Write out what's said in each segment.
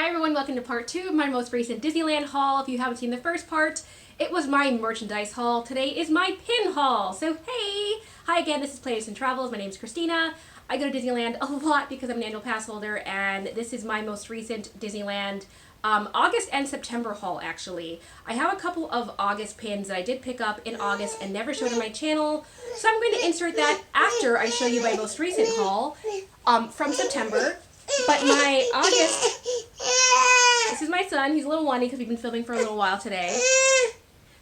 Hi everyone, welcome to part 2 of my most recent Disneyland haul. If you haven't seen the first part, it was my merchandise haul. Today is my pin haul. So hey! Hi again, this is Places and Travels. My name is Christina. I go to Disneyland a lot because I'm an annual pass holder, and this is my most recent Disneyland August and September haul actually. I have a couple of August pins that I did pick up in August and never showed on my channel, so I'm going to insert that after I show you my most recent haul from September. But my August, this is my son, he's a little whiny because we've been filming for a little while today.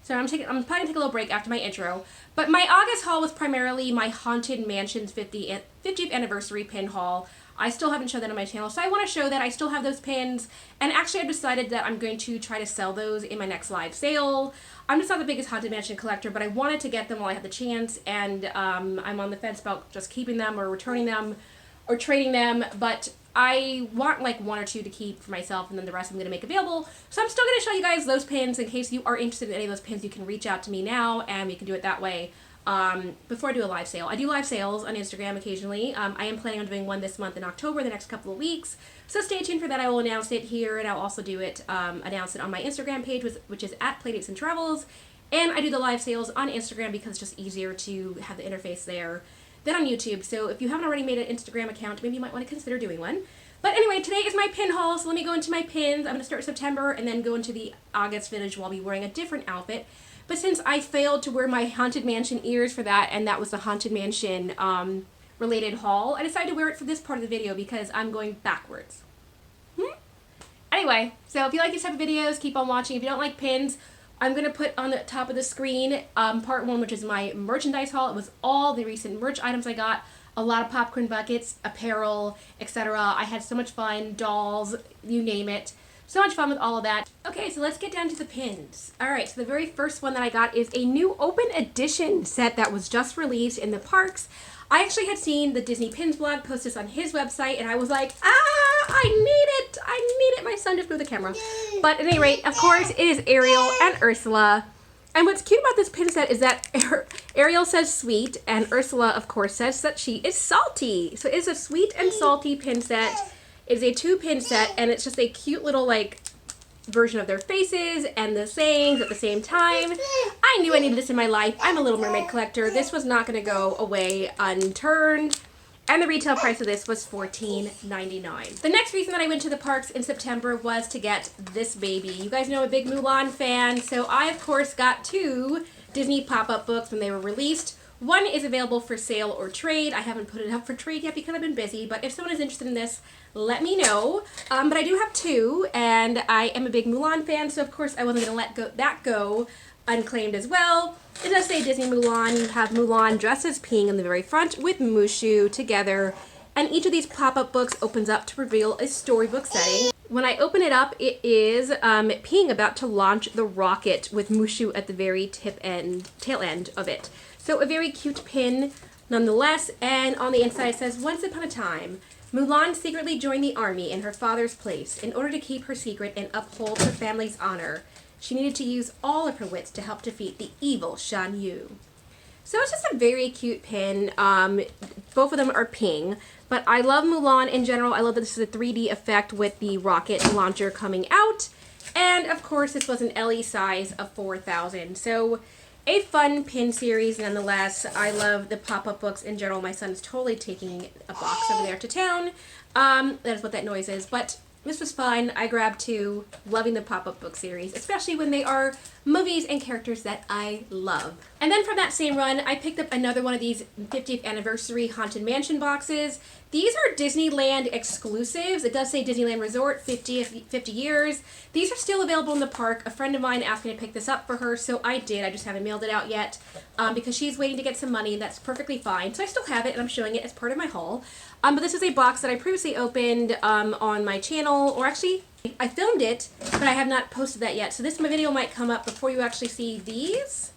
So I'm probably going to take a little break after my intro. But my August haul was primarily my Haunted Mansion's 50th anniversary pin haul. I still haven't showed that on my channel, so I want to show that I still have those pins. And actually I've decided that I'm going to try to sell those in my next live sale. I'm just not the biggest Haunted Mansion collector, but I wanted to get them while I had the chance. And I'm on the fence about just keeping them or returning them or trading them. But I want like one or two to keep for myself, and then the rest I'm going to make available. So I'm still going to show you guys those pins. In case you are interested in any of those pins, you can reach out to me now and we can do it that way before I do a live sale. I do live sales on Instagram occasionally. I am planning on doing one this month in October, the next couple of weeks. So stay tuned for that. I will announce it here, and I'll also do it, announce it on my Instagram page, which is at Playdates and Travels. And I do the live sales on Instagram because it's just easier to have the interface there than on YouTube. So if you haven't already made an Instagram account, maybe you might want to consider doing one. But anyway, today is my pin haul, so let me go into my pins. I'm going to start September and then go into the August vintage while I'll be wearing a different outfit. But since I failed to wear my Haunted Mansion ears for that, and that was the Haunted Mansion related haul, I decided to wear it for this part of the video because I'm going backwards. Anyway, so if you like these type of videos, keep on watching. If you don't like pins, I'm going to put on the top of the screen part 1, which is my merchandise haul. It was all the recent merch items I got. A lot of popcorn buckets, apparel, etc. I had so much fun, dolls, you name it. So much fun with all of that. Okay, so let's get down to the pins. Alright, so the very first one that I got is a new open edition set that was just released in the parks. I actually had seen the Disney Pins blog post this on his website, and I was like, I need it! I need it! My son just moved the camera. But at any rate, of course, it is Ariel and Ursula. And what's cute about this pin set is that Ariel says sweet, and Ursula, of course, says that she is salty. So it's a sweet and salty pin set. It's a 2-pin set, and it's just a cute little, like, version of their faces and the sayings at the same time. I knew I needed this in my life. I'm a Little Mermaid collector. This was not going to go away unturned. And the retail price of this was $14.99. The next reason that I went to the parks in September was to get this baby. You guys know I'm a big Mulan fan, so I, of course, got 2 Disney pop-up books when they were released. One is available for sale or trade. I haven't put it up for trade yet because I've been busy, but if someone is interested in this, let me know. But I do have 2, and I am a big Mulan fan, so of course I wasn't going to let that go unclaimed as well. It does say Disney Mulan. You have Mulan dressed as Ping in the very front with Mushu together, and each of these pop-up books opens up to reveal a storybook setting. When I open it up, it is Ping about to launch the rocket with Mushu at the very tail end of it. So a very cute pin nonetheless, and on the inside it says, "Once upon a time, Mulan secretly joined the army in her father's place. In order to keep her secret and uphold her family's honor, she needed to use all of her wits to help defeat the evil Shan Yu." So it's just a very cute pin. Both of them are Ping, but I love Mulan in general. I love that this is a 3D effect with the rocket launcher coming out. And of course this was an LE size of 4,000. So a fun pin series nonetheless. I love the pop-up books in general. My son's totally taking a box over there to town. That is what that noise is. But this was fun. I grabbed 2. Loving the pop-up book series, especially when they are movies and characters that I love. And then from that same run, I picked up another one of these 50th anniversary Haunted Mansion boxes. These are Disneyland exclusives. It does say Disneyland Resort 50 years. These are still available in the park. A friend of mine asked me to pick this up for her, so I did. I just haven't mailed it out yet because she's waiting to get some money, and that's perfectly fine. So I still have it, and I'm showing it as part of my haul. But this is a box that I previously opened on my channel, or actually, I filmed it, but I have not posted that yet. So this video might come up before you actually see these,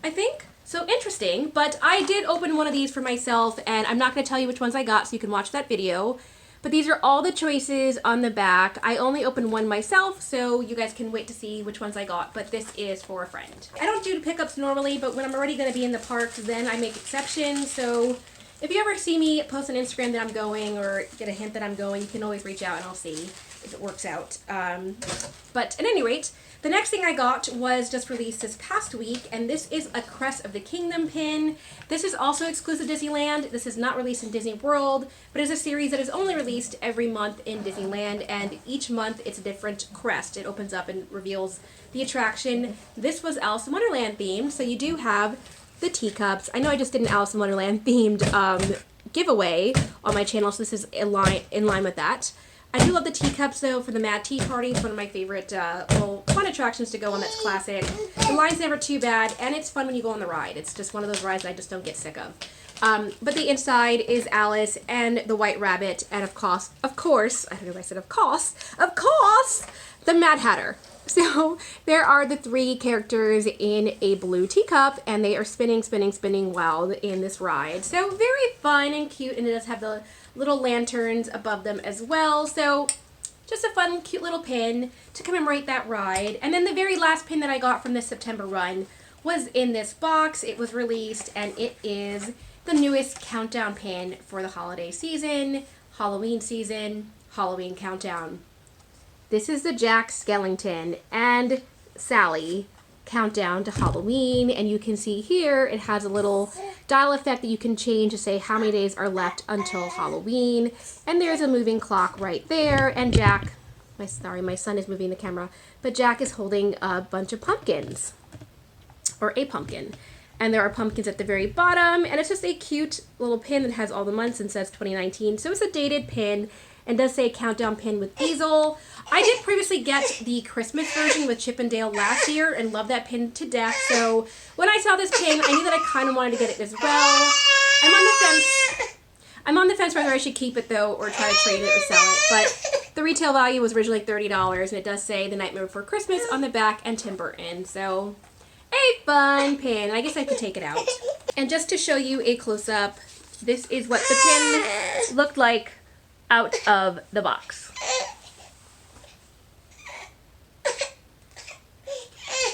I think. So interesting, but I did open one of these for myself, and I'm not going to tell you which ones I got so you can watch that video. But these are all the choices on the back. I only opened one myself, so you guys can wait to see which ones I got, but this is for a friend. I don't do pickups normally, but when I'm already going to be in the parks, then I make exceptions. So if you ever see me post on Instagram that I'm going or get a hint that I'm going, you can always reach out and I'll see. if it works out. But at any rate, the next thing I got was just released this past week, and this is a Crest of the Kingdom pin. This is also exclusive to Disneyland. This is not released in Disney World, but is a series that is only released every month in Disneyland, and each month it's a different crest. It opens up and reveals the attraction. This was Alice in Wonderland themed, so you do have the teacups. I know I just did an Alice in Wonderland themed giveaway on my channel, so this is in line with that. I do love the teacups though for the Mad Tea Party. It's one of my favorite little fun attractions to go on that's classic. The line's never too bad, and it's fun when you go on the ride. It's just one of those rides I just don't get sick of. But the inside is Alice and the White Rabbit, and of course, I don't know if I said of course, the Mad Hatter. So there are the three characters in a blue teacup, and they are spinning while in this ride. So very fun and cute, and it does have the little lanterns above them as well. So just a fun, cute little pin to commemorate that ride. And then the very last pin that I got from this September run was in this box. It was released, and it is the newest countdown pin for the holiday season, Halloween season, Halloween countdown. This is the Jack Skellington and Sally countdown to Halloween, and you can see here it has a little dial effect that you can change to say how many days are left until Halloween, and there's a moving clock right there, and Jack, my son is moving the camera, but Jack is holding a bunch of pumpkins, or a pumpkin, and there are pumpkins at the very bottom, and it's just a cute little pin that has all the months and says 2019, so it's a dated pin and does say countdown pin with easel. I did previously get the Christmas version with Chip and Dale last year and love that pin to death. So when I saw this pin, I knew that I kind of wanted to get it as well. I'm on the fence whether I should keep it though or try to trade it or sell it. But the retail value was originally $30, and it does say The Nightmare Before Christmas on the back and Tim Burton. So a fun pin. I guess I could take it out. And just to show you a close-up, this is what the pin looked like out of the box.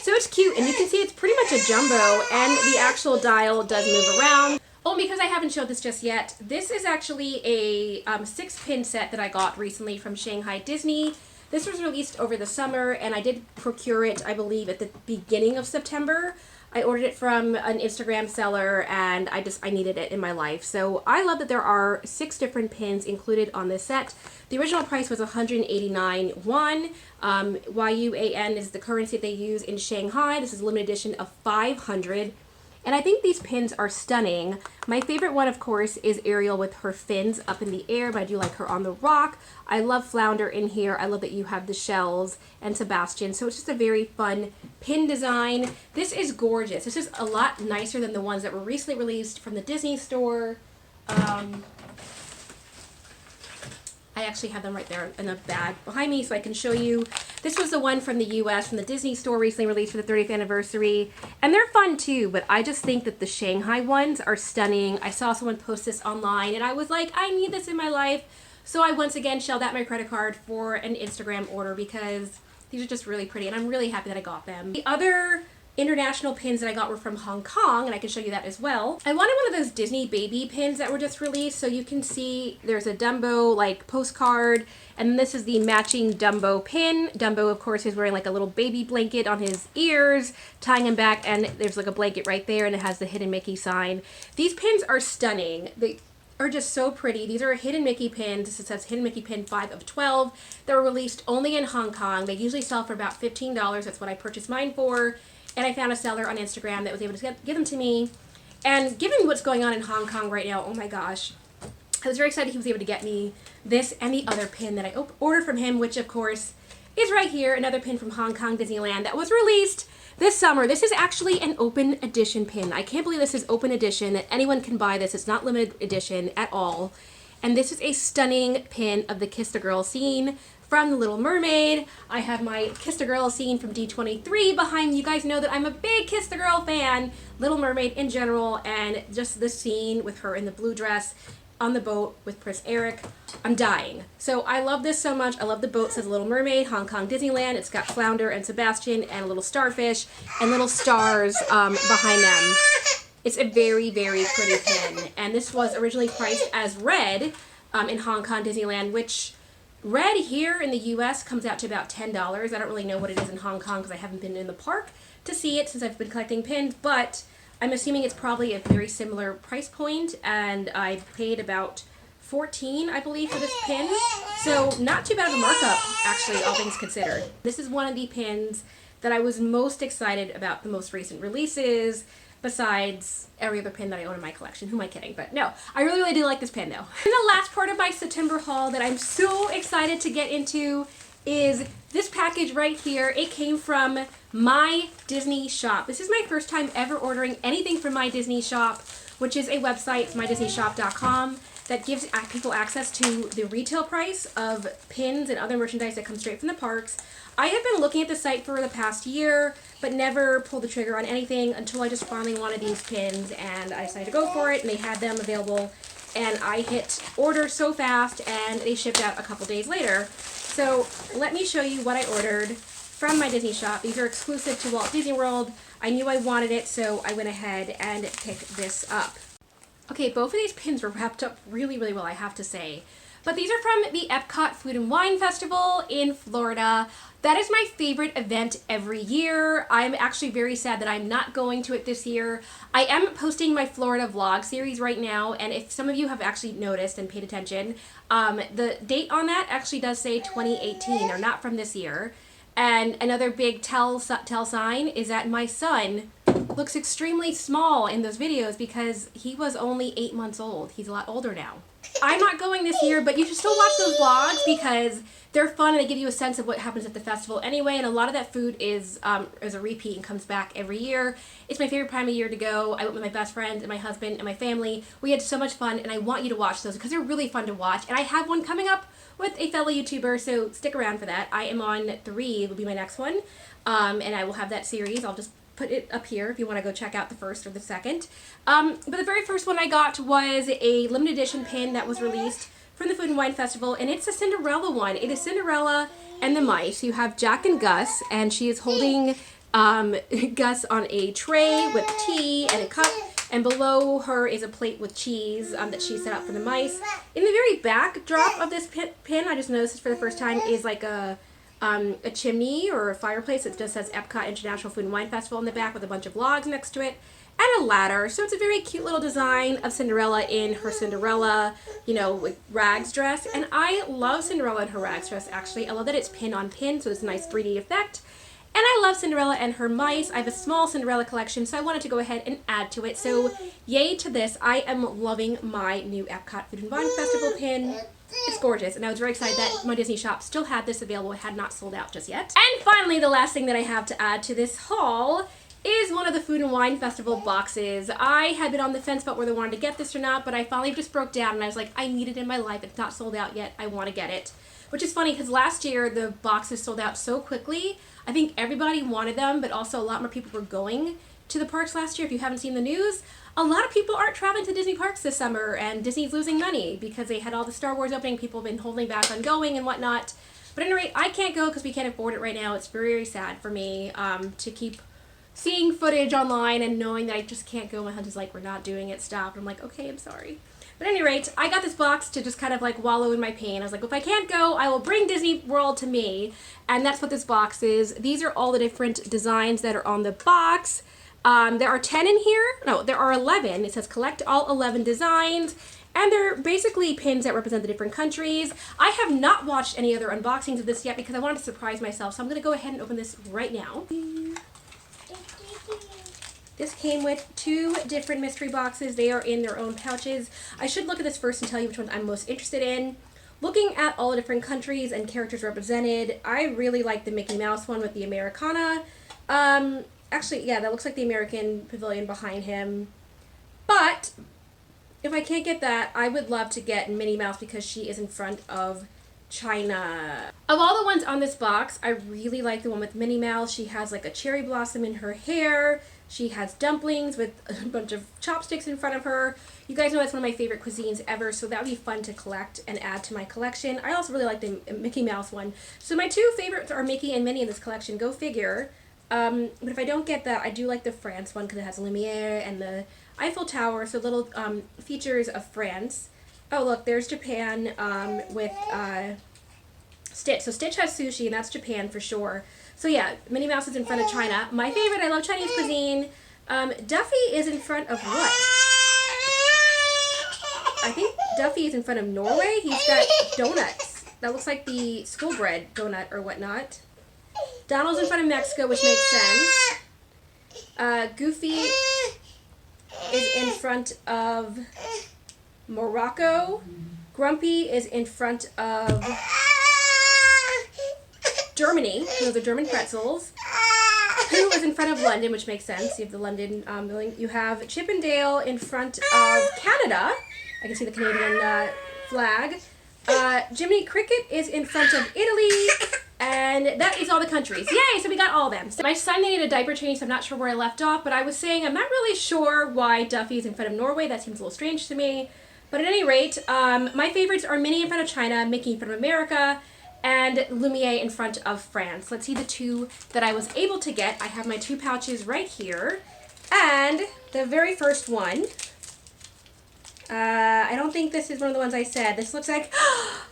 So it's cute, and you can see it's pretty much a jumbo, and the actual dial does move around. Oh, because I haven't showed this just yet, this is actually a 6-pin set that I got recently from Shanghai Disney. This was released over the summer, and I did procure it, I believe, at the beginning of September. I ordered it from an Instagram seller, and I needed it in my life. So I love that there are 6 different pins included on this set. The original price was 189 won. Yuan is the currency they use in Shanghai. This is a limited edition of 500. And I think these pins are stunning. My favorite one, of course, is Ariel with her fins up in the air, but I do like her on the rock. I love Flounder in here. I love that you have the shells and Sebastian. So it's just a very fun pin design. This is gorgeous. This is a lot nicer than the ones that were recently released from the Disney store. I actually have them right there in a bag behind me so I can show you. This was the one from the US, from the Disney store, recently released for the 30th anniversary. And they're fun too, but I just think that the Shanghai ones are stunning. I saw someone post this online and I was like, I need this in my life. So I once again shelled out my credit card for an Instagram order because these are just really pretty, and I'm really happy that I got them. The other international pins that I got were from Hong Kong, and I can show you that as well. I wanted one of those Disney baby pins that were just released, so you can see there's a Dumbo like postcard, and this is the matching Dumbo pin. Dumbo, of course, is wearing like a little baby blanket on his ears, tying him back, and there's like a blanket right there, and it has the Hidden Mickey sign. These pins are stunning. They are just so pretty. These are Hidden Mickey pins. This says Hidden Mickey pin 5 of 12. They were released only in Hong Kong. They usually sell for about $15. That's what I purchased mine for. And I found a seller on Instagram that was able to give them to me. And given what's going on in Hong Kong right now, oh my gosh, I was very excited he was able to get me this and the other pin that I ordered from him, which of course is right here, another pin from Hong Kong Disneyland that was released this summer. This is actually an open edition pin. I can't believe this is open edition, that anyone can buy this. It's not limited edition at all. And this is a stunning pin of the Kiss the Girl scene from The Little Mermaid. I have my Kiss the Girl scene from D23 behind me. You guys know that I'm a big Kiss the Girl fan, Little Mermaid in general, and just this scene with her in the blue dress on the boat with Prince Eric. I'm dying. So I love this so much. I love the boat. It says Little Mermaid, Hong Kong Disneyland. It's got Flounder and Sebastian and a little starfish and little stars behind them. It's a very, very pretty pin. And this was originally priced as red in Hong Kong Disneyland, which Red here in the US comes out to about $10. I don't really know what it is in Hong Kong because I haven't been in the park to see it since I've been collecting pins, but I'm assuming it's probably a very similar price point, and I paid about $14, I believe, for this pin. So not too bad of a markup, actually, all things considered. This is one of the pins that I was most excited about the most recent releases, besides every other pin that I own in my collection. Who am I kidding? But no, I really, really do like this pin though. And the last part of my September haul that I'm so excited to get into is this package right here. It came from My Disney Shop. This is my first time ever ordering anything from My Disney Shop, which is a website, mydisneyshop.com, that gives people access to the retail price of pins and other merchandise that comes straight from the parks. I have been looking at the site for the past year, but never pulled the trigger on anything until I just finally wanted these pins, and I decided to go for it, and they had them available, and I hit order so fast, and they shipped out a couple days later. So let me show you what I ordered from My Disney Shop. These are exclusive to Walt Disney World. I knew I wanted it, so I went ahead and picked this up. Okay, both of these pins were wrapped up really, really well, I have to say. But these are from the Epcot Food and Wine Festival in Florida. That is my favorite event every year. I'm actually very sad that I'm not going to it this year. I am posting my Florida vlog series right now, and if some of you have actually noticed and paid attention, the date on that actually does say 2018, or not from this year. And another big tell sign is that my son looks extremely small in those videos because he was only 8 months old. He's a lot older now. I'm not going this year, but you should still watch those vlogs because they're fun and they give you a sense of what happens at the festival anyway, and a lot of that food is a repeat and comes back every year. It's my favorite time of year to go. I went with my best friend and my husband and my family. We had so much fun, and I want you to watch those because they're really fun to watch, and I have one coming up with a fellow YouTuber, so stick around for that. I am on 3, will be my next one, and I will have that series. I'll just put it up here if you want to go check out the first or the second. But the very first one I got was a limited edition pin that was released from the Food and Wine Festival, and it's a Cinderella one. It is Cinderella and the mice. You have Jack and Gus, and she is holding Gus on a tray with tea and a cup, and below her is a plate with cheese that she set out for the mice. In the very backdrop of this pin, I just noticed this for the first time, is like a chimney or a fireplace that just says Epcot International Food and Wine Festival in the back with a bunch of logs next to it, and a ladder. So it's a very cute little design of Cinderella in her Cinderella, you know, with rags dress. And I love Cinderella in her rags dress, actually. I love that it's pin on pin, so it's a nice 3D effect. And I love Cinderella and her mice. I have a small Cinderella collection, so I wanted to go ahead and add to it. So yay to this. I am loving my new Epcot Food and Wine Festival pin. It's gorgeous, and I was very excited that My Disney Shop still had this available. It had not sold out just yet. And finally, the last thing that I have to add to this haul is one of the Food and Wine Festival boxes. I had been on the fence about whether I wanted to get this or not, but I finally just broke down, and I was like, I need it in my life. It's not sold out yet. I want to get it. Which is funny, because last year, the boxes sold out so quickly. I think everybody wanted them, but also a lot more people were going to the parks last year. If you haven't seen the news, a lot of people aren't traveling to Disney parks this summer, and Disney's losing money because they had all the Star Wars opening. People have been holding back on going and whatnot. But at any rate, I can't go because we can't afford it right now. It's very, very sad for me to keep seeing footage online and knowing that I just can't go. My husband's like, we're not doing it, stop. I'm like, okay, I'm sorry. But at any rate, I got this box to just kind of like wallow in my pain. I was like, if I can't go, I will bring Disney World to me. And that's what this box is. These are all the different designs that are on the box. There are 10 in here. No, there are 11. It says collect all 11 designs. And they're basically pins that represent the different countries. I have not watched any other unboxings of this yet because I wanted to surprise myself. So I'm going to go ahead and open this right now. This came with 2 different mystery boxes. They are in their own pouches. I should look at this first and tell you which one I'm most interested in. Looking at all the different countries and characters represented, I really like the Mickey Mouse one with the Americana. Actually, yeah, that looks like the American pavilion behind him. But if I can't get that, I would love to get Minnie Mouse because she is in front of China. Of all the ones on this box, I really like the one with Minnie Mouse. She has like a cherry blossom in her hair. She has dumplings with a bunch of chopsticks in front of her. You guys know that's one of my favorite cuisines ever, so that would be fun to collect and add to my collection. I also really like the Mickey Mouse one. So my 2 favorites are Mickey and Minnie in this collection. Go figure. But if I don't get that, I do like the France one because it has Lumiere and the Eiffel Tower, so little features of France. Oh, look, there's Japan with Stitch. So Stitch has sushi, and that's Japan for sure. So yeah, Minnie Mouse is in front of China. My favorite, I love Chinese cuisine. Duffy is in front of what? I think Duffy is in front of Norway. He's got donuts. That looks like the school bread donut or whatnot. Donald's in front of Mexico, which makes sense. Goofy is in front of Morocco. Grumpy is in front of Germany. Those are German pretzels. Pooh is in front of London, which makes sense. You have the London building. You have Chip and Dale in front of Canada. I can see the Canadian flag. Jiminy Cricket is in front of Italy. And that is all the countries. Yay! So we got all of them. So my son needed a diaper change, so I'm not sure where I left off, but I was saying I'm not really sure why Duffy is in front of Norway. That seems a little strange to me. But at any rate, my favorites are Minnie in front of China, Mickey in front of America, and Lumiere in front of France. Let's see the two that I was able to get. I have my two pouches right here. And the very first one, I don't think this is one of the ones I said. This looks like,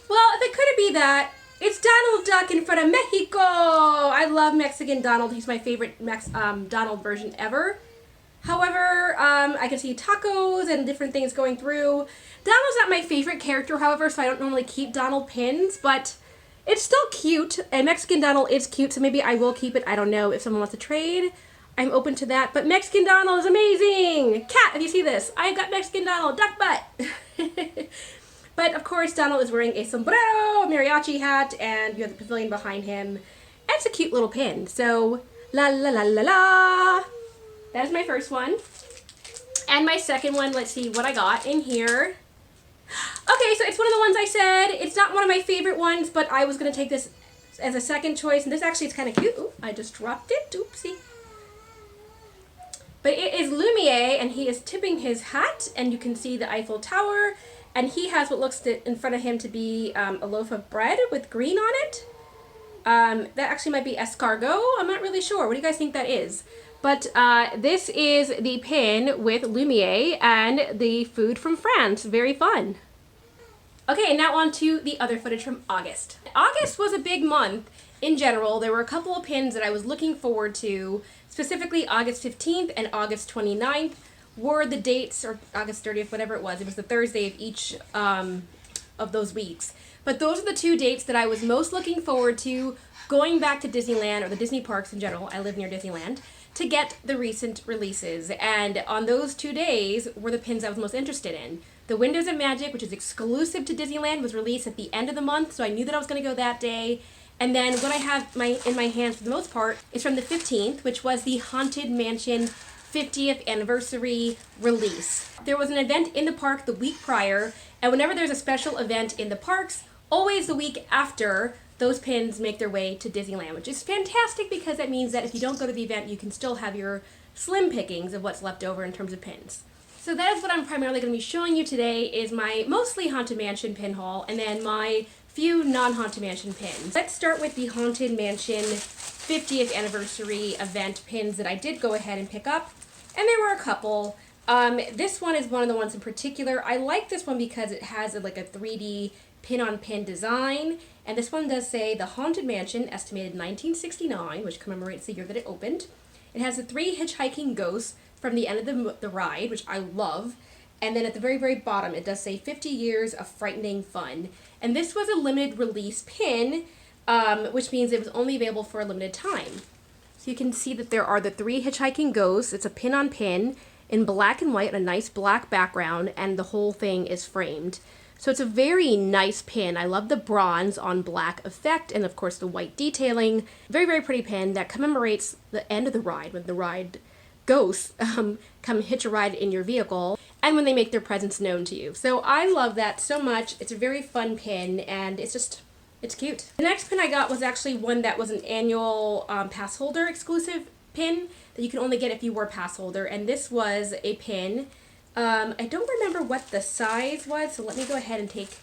well, if it couldn't be that, it's Donald Duck in front of Mexico. I love Mexican Donald. He's my favorite Donald version ever. However, I can see tacos and different things going through. Donald's not my favorite character, however, so I don't normally keep Donald pins, but it's still cute. And Mexican Donald is cute, so maybe I will keep it. I don't know if someone wants to trade. I'm open to that. But Mexican Donald is amazing. Cat, if you see this, I've got Mexican Donald, duck butt. But of course, Donald is wearing a sombrero, a mariachi hat, and you have the pavilion behind him. It's a cute little pin. So, la la la la la. That is my first one. And my second one, let's see what I got in here. Okay, so it's one of the ones I said. It's not one of my favorite ones, but I was going to take this as a second choice. And this actually is kind of cute. Ooh, I just dropped it. Oopsie. But it is Lumiere, and he is tipping his hat, and you can see the Eiffel Tower. And he has what looks in front of him to be a loaf of bread with green on it. That actually might be escargot. I'm not really sure. What do you guys think that is? But this is the pin with Lumiere and the food from France. Very fun. Okay, now on to the other footage from August. August was a big month in general. There were a couple of pins that I was looking forward to, specifically August 15th and August 29th. Were the dates, or August 30th, whatever it was the Thursday of each of those weeks. But those are the two dates that I was most looking forward to going back to Disneyland, or the Disney parks in general, I live near Disneyland, to get the recent releases. And on those 2 days were the pins I was most interested in. The Windows of Magic, which is exclusive to Disneyland, was released at the end of the month, so I knew that I was going to go that day. And then what I have in my hands for the most part is from the 15th, which was the Haunted Mansion 50th anniversary release. There was an event in the park the week prior, and whenever there's a special event in the parks, always the week after, those pins make their way to Disneyland, which is fantastic because that means that if you don't go to the event, you can still have your slim pickings of what's left over in terms of pins. So that is what I'm primarily going to be showing you today, is my mostly Haunted Mansion pin haul, and then my few non-Haunted Mansion pins. Let's start with the Haunted Mansion 50th anniversary event pins that I did go ahead and pick up. And there were a couple. This one is one of the ones in particular. I like this one because it has like a 3D pin-on-pin design. And this one does say the Haunted Mansion, estimated 1969, which commemorates the year that it opened. It has the 3 hitchhiking ghosts from the end of the ride, which I love. And then at the very, very bottom, it does say 50 years of frightening fun. And this was a limited release pin, which means it was only available for a limited time. So you can see that there are the 3 hitchhiking ghosts. It's a pin-on-pin in black and white, a nice black background, and the whole thing is framed. So it's a very nice pin. I love the bronze on black effect, and of course the white detailing. Very, very pretty pin that commemorates the end of the ride, when the ride ghosts come hitch a ride in your vehicle, and when they make their presence known to you. So I love that so much. It's a very fun pin, and it's cute. The next pin I got was actually one that was an annual pass holder exclusive pin that you can only get if you were a pass holder, and this was a pin. I don't remember what the size was, so let me go ahead and take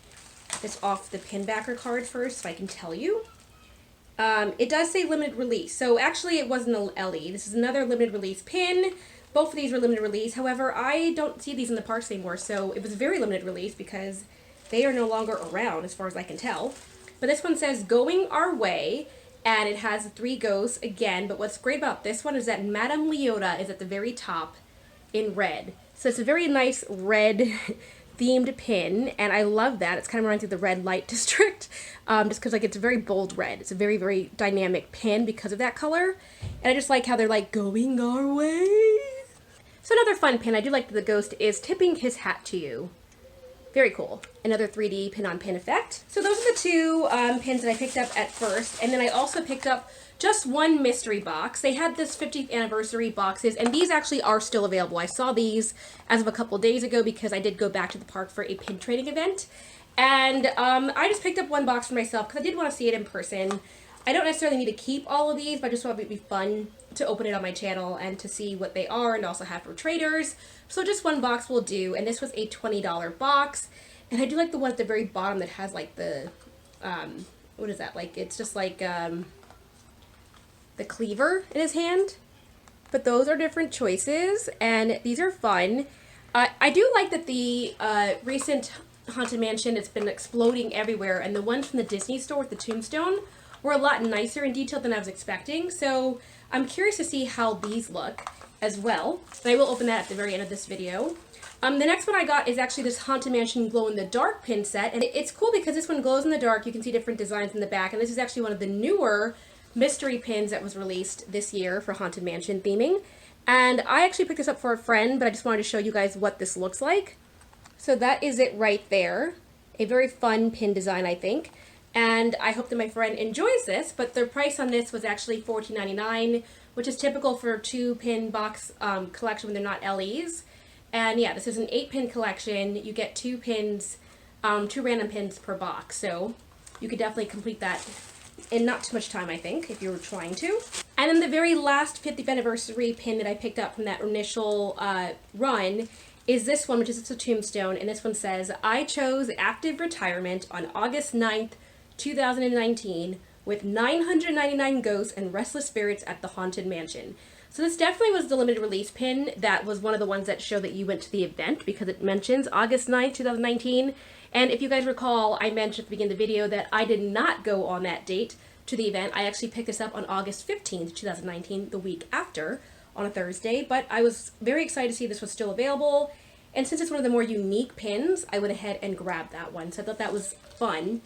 this off the pin backer card first so I can tell you. It does say limited release, so actually it wasn't an LE. This is another limited release pin. Both of these were limited release. However, I don't see these in the parks anymore, so it was very limited release because they are no longer around as far as I can tell. But this one says Going Our Way, and it has 3 ghosts again. But what's great about this one is that Madame Leota is at the very top in red. So it's a very nice red themed pin, and I love that. It's kind of reminds me of the red light district, just because like it's a very bold red. It's a very, very dynamic pin because of that color. And I just like how they're like going our way. So another fun pin I do like that the ghost is tipping his hat to you. Very cool. Another 3D pin-on-pin effect. So those are the 2 pins that I picked up at first. And then I also picked up just one mystery box. They had this 50th anniversary boxes, and these actually are still available. I saw these as of a couple days ago because I did go back to the park for a pin trading event. And I just picked up one box for myself because I did want to see it in person. I don't necessarily need to keep all of these, but I just thought it would be fun to open it on my channel and to see what they are and also have for traders. So just one box will do, and this was a $20 box. And I do like the one at the very bottom that has like the, what is that? Like, it's just like the cleaver in his hand. But those are different choices, and these are fun. I do like that the recent Haunted Mansion, it's been exploding everywhere, and the ones from the Disney store with the tombstone were a lot nicer in detail than I was expecting. So I'm curious to see how these look as well. And I will open that at the very end of this video. The next one I got is actually this Haunted Mansion Glow in the Dark pin set. And it's cool because this one glows in the dark. You can see different designs in the back. And this is actually one of the newer mystery pins that was released this year for Haunted Mansion theming. And I actually picked this up for a friend, but I just wanted to show you guys what this looks like. So that is it right there. A very fun pin design, I think. And I hope that my friend enjoys this, but the price on this was actually $14.99, which is typical for a 2-pin box collection when they're not LEs. And yeah, this is an 8-pin collection. You get 2 pins, 2 random pins per box. So you could definitely complete that in not too much time, I think, if you were trying to. And then the very last 50th anniversary pin that I picked up from that initial run is this one, which is a tombstone. And this one says, I chose active retirement on August 9th, 2019 with 999 ghosts and restless spirits at the Haunted Mansion. So this definitely was the limited release pin that was one of the ones that show that you went to the event because it mentions August 9th, 2019. And if you guys recall, I mentioned at the beginning of the video that I did not go on that date to the event. I actually picked this up on August 15th, 2019, the week after on a Thursday, but I was very excited to see this was still available. And since it's one of the more unique pins, I went ahead and grabbed that one. So I thought that was fun.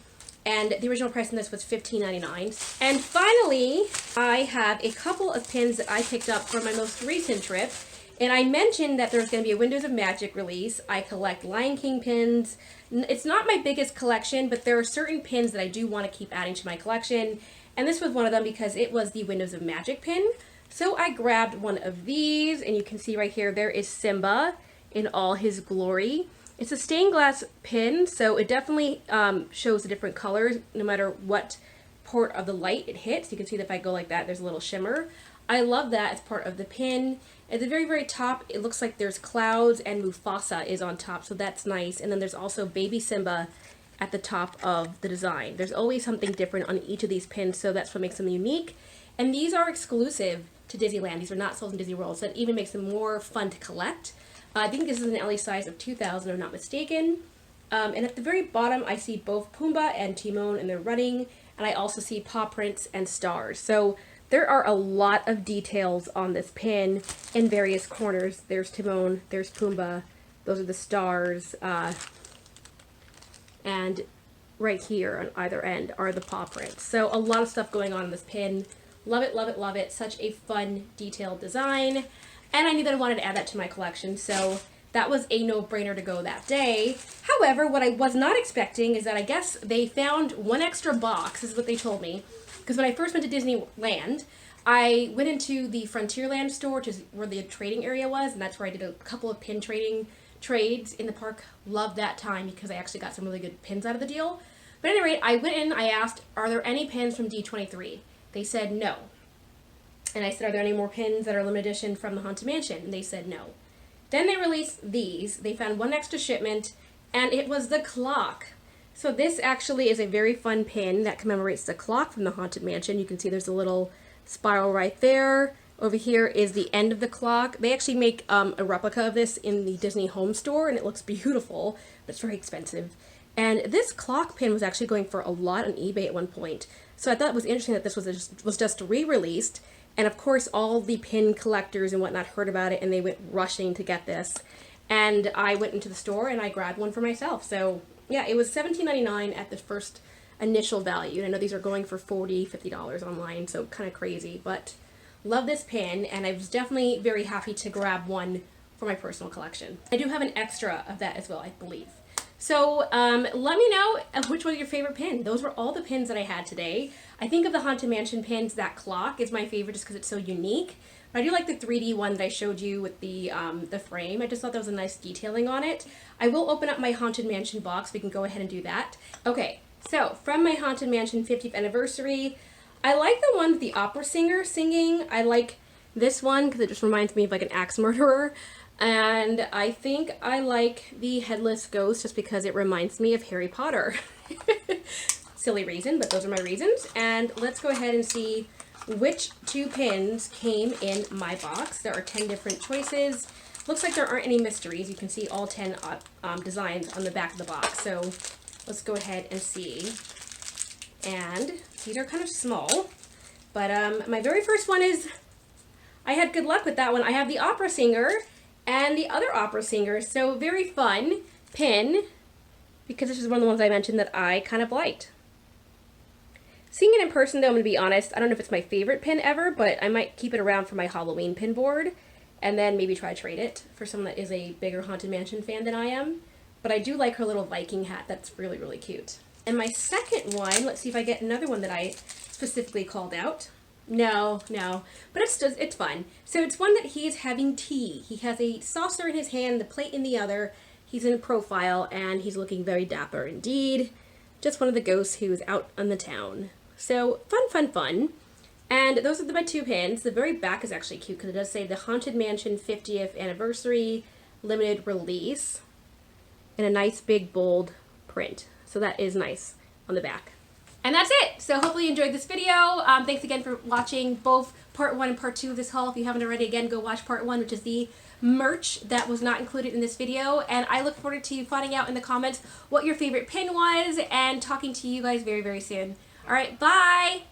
And the original price on this was $15.99. And finally, I have a couple of pins that I picked up from my most recent trip. And I mentioned that there's going to be a Windows of Magic release. I collect Lion King pins. It's not my biggest collection, but there are certain pins that I do want to keep adding to my collection. And this was one of them because it was the Windows of Magic pin. So I grabbed one of these, and you can see right here, there is Simba in all his glory. It's a stained glass pin, so it definitely shows the different colors no matter what port of the light it hits. You can see that if I go like that, there's a little shimmer. I love that as part of the pin. At the very, very top, it looks like there's clouds and Mufasa is on top, so that's nice. And then there's also baby Simba at the top of the design. There's always something different on each of these pins, so that's what makes them unique. And these are exclusive to Disneyland. These are not sold in Disney World, so that even makes them more fun to collect. I think this is an LE size of 2,000, if I'm not mistaken. And at the very bottom, I see both Pumbaa and Timon, and they're running. And I also see paw prints and stars. So there are a lot of details on this pin in various corners. There's Timon, there's Pumbaa, those are the stars. And right here on either end are the paw prints. So a lot of stuff going on in this pin. Love it, love it, love it. Such a fun, detailed design. And I knew that I wanted to add that to my collection, so that was a no-brainer to go that day. However, what I was not expecting is that I guess they found one extra box, this is what they told me, because when I first went to Disneyland, I went into the Frontierland store, which is where the trading area was, and that's where I did a couple of pin trading trades in the park. Loved that time because I actually got some really good pins out of the deal. But at any rate, I went in, I asked, are there any pins from D23? They said no. And I said, are there any more pins that are limited edition from the Haunted Mansion? And they said no. Then they released these. They found one extra shipment, and it was the clock. So this actually is a very fun pin that commemorates the clock from the Haunted Mansion. You can see there's a little spiral right there. Over here is the end of the clock. They actually make a replica of this in the Disney Home Store, and it looks beautiful, but it's very expensive. And this clock pin was actually going for a lot on eBay at one point. So I thought it was interesting that this was just re-released. And of course, all the pin collectors and whatnot heard about it, and they went rushing to get this. And I went into the store and I grabbed one for myself. So yeah, it was $17.99 at the first initial value. And I know these are going for $40, $50 online, so kind of crazy. But love this pin, and I was definitely very happy to grab one for my personal collection. I do have an extra of that as well, I believe. So let me know which was your favorite pin. Those were all the pins that I had today. I think of the Haunted Mansion pins, that clock is my favorite just because it's so unique. But I do like the 3D one that I showed you with the frame. I just thought that was a nice detailing on it. I will open up my Haunted Mansion box. We can go ahead and do that. Okay, so from my Haunted Mansion 50th anniversary, I like the one with the opera singer singing. I like this one because it just reminds me of like an axe murderer. And I think I like the headless ghost just because it reminds me of Harry Potter. Silly reason, but those are my reasons. And let's go ahead and see which two pins came in my box. There are 10 different choices. Looks like there aren't any mysteries. You can see all 10 designs on the back of the box. So let's go ahead and see. And these are kind of small. But my very first one is, I had good luck with that one. I have the opera singer and the other opera singer. So very fun pin, because this is one of the ones I mentioned that I kind of liked. Seeing it in person though, I'm going to be honest, I don't know if it's my favorite pin ever, but I might keep it around for my Halloween pin board, and then maybe try to trade it for someone that is a bigger Haunted Mansion fan than I am. But I do like her little Viking hat. That's really, really cute. And my second one, let's see if I get another one that I specifically called out. No, but it's fun. So it's one that he is having tea. He has a saucer in his hand, the plate in the other. He's in profile, and he's looking very dapper indeed. Just one of the ghosts who's out on the town. So fun. And those are my two pins. The very back is actually cute because it does say the Haunted Mansion 50th Anniversary Limited Release in a nice big bold print. So that is nice on the back. And that's it. So hopefully you enjoyed this video. Thanks again for watching both part 1 and part 2 of this haul. If you haven't already, again, go watch part 1, which is the merch that was not included in this video. And I look forward to finding out in the comments what your favorite pin was and talking to you guys very, very soon. All right, bye!